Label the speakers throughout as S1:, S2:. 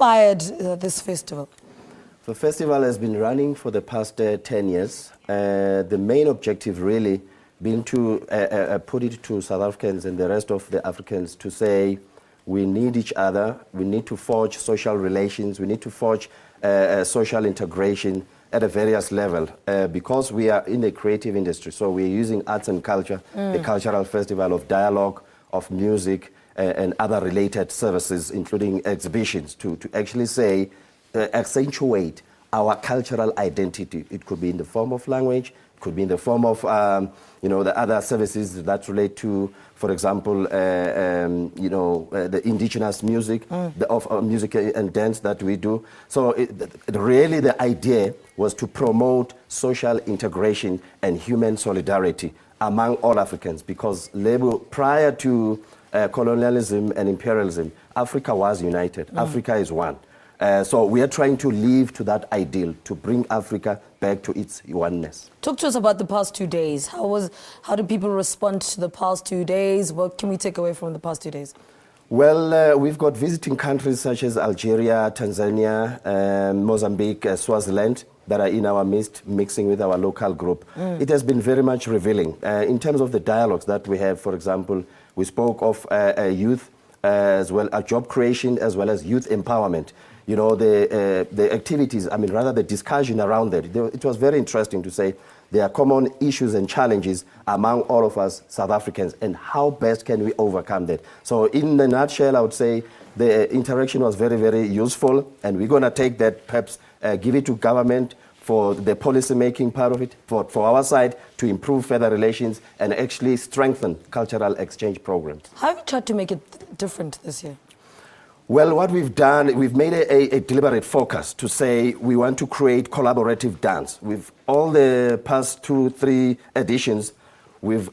S1: inspired this festival?
S2: The festival has been running for the past 10 years. The main objective really been to put it to South Africans and the rest of the Africans to say we need each other, we need to forge social relations, we need to forge social integration at a various level because we are in the creative industry. So we're using arts and culture, the cultural festival of dialogue, of music, and other related services, including exhibitions, to actually say, accentuate our cultural identity. It could be in the form of language, it could be in the form of, the other services that relate to, for example, the indigenous music, of music and dance that we do. So really the idea was to promote social integration and human solidarity among all Africans, because prior to colonialism and imperialism, Africa was united. Africa is one. So we are trying to live to that ideal, to bring Africa back to its oneness.
S1: Talk to us about the past 2 days. How do people respond to the past 2 days? What can we take away from the past 2 days?
S2: Well, we've got visiting countries such as Algeria, Tanzania, Mozambique, Swaziland that are in our midst, mixing with our local group. It has been very much revealing. In terms of the dialogues that we have, for example, we spoke of youth, as well as job creation, as well as youth empowerment. You know, the activities, rather the discussion around that. It was very interesting to say there are common issues and challenges among all of us South Africans, and how best can we overcome that. So in a nutshell, I would say the interaction was very, very useful, and we're going to take that, perhaps give it to government for the policy making part of it, for our side to improve further relations and actually strengthen cultural exchange programs.
S1: How have you tried to make it different this year?
S2: Well, what we've done, we've made a deliberate focus to say we want to create collaborative dance. With all the past 2-3 editions, we've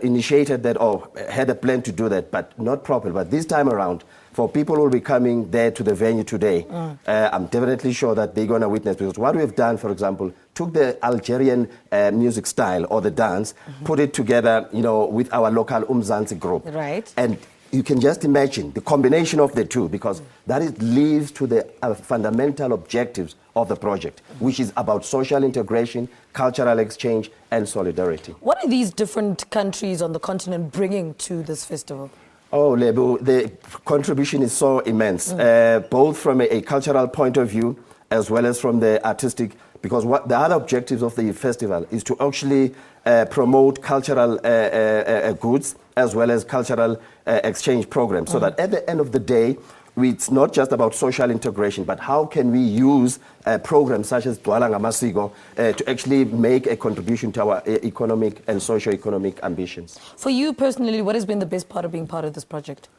S2: initiated that or had a plan to do that, but not properly. But this time around, for people who will be coming there to the venue today, I'm definitely sure that they're going to witness. Because what we've done, for example, took the Algerian music style or the dance, put it together, with our local Umzansi group.
S1: Right.
S2: And you can just imagine the combination of the two, because that leads to the fundamental objectives of the project, which is about social integration, cultural exchange, and solidarity.
S1: What are these different countries on the continent bringing to this festival?
S2: Oh, Lebu, the contribution is so immense, both from a cultural point of view as well as from the artistic, because what the other objectives of the festival is to actually promote cultural goods as well as cultural exchange programs, so that at the end of the day, it's not just about social integration, but how can we use programs such as Gcwala-Ngamasiko to actually make a contribution to our economic and socio-economic ambitions.
S1: For you personally, what has been the best part of being part of this project?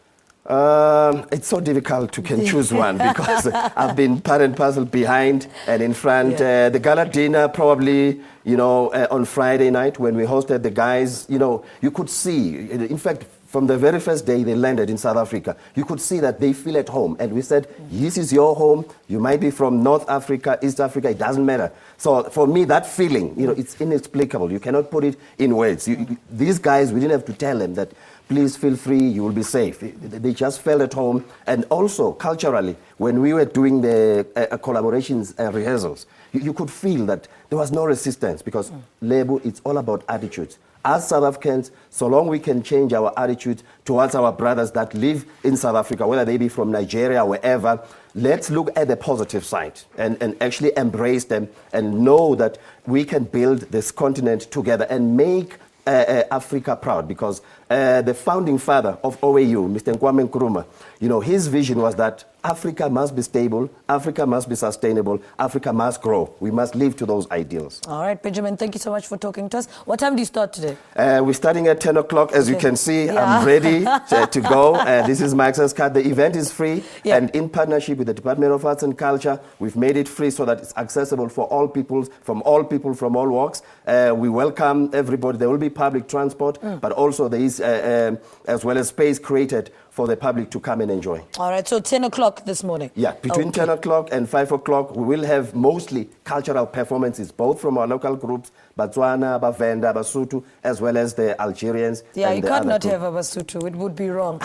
S2: It's so difficult to can choose one, because I've been part and parcel behind and in front. The gala dinner probably, on Friday night when we hosted the guys, you could see, in fact, from the very first day they landed in South Africa, you could see that they feel at home. And we said, this is your home. You might be from North Africa, East Africa, it doesn't matter. So for me, that feeling, it's inexplicable. You cannot put it in words. These guys, we didn't have to tell them that, please feel free, you will be safe. They just felt at home. And also, culturally, when we were doing the collaborations and rehearsals, you could feel that there was no resistance, because Lebu, it's all about attitudes. As South Africans, so long we can change our attitude towards our brothers that live in South Africa, whether they be from Nigeria, wherever, let's look at the positive side and actually embrace them and know that we can build this continent together and make Africa proud, because the founding father of OAU, Mr. Kwame Nkrumah, his vision was that Africa must be stable, Africa must be sustainable, Africa must grow. We must live to those ideals.
S1: All right, Benjamin, thank you so much for talking to us. What time do you start today?
S2: We're starting at 10 o'clock. As you can see, I'm ready to go. This is my access card. The event is free, and in partnership with the Department of Arts and Culture, we've made it free so that it's accessible for all people, from all walks. We welcome everybody. There will be public transport, but also there is, as well as space created for the public to come and enjoy.
S1: All right, so 10 o'clock this morning.
S2: Yeah, between 10 o'clock and 5 o'clock, we will have mostly cultural performances, both from our local groups, Botswana, Bavenda, Basotho, as well as the Algerians.
S1: Yeah,
S2: and
S1: you
S2: the
S1: can't
S2: other
S1: not
S2: group.
S1: have a Basotho. It would be wrong.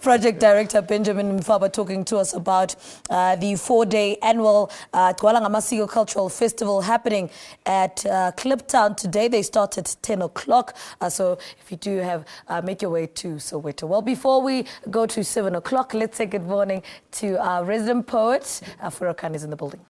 S1: Project Director Benjamin Mfaba talking to us about the 4-day annual Gcwala-Ngamasiko Cultural Festival happening at Kliptown today. They start at 10 o'clock. So if you do have, make your way to Soweto. Well, before we go to 7 o'clock, let's say good morning to our resident poet. Furakan is in the building.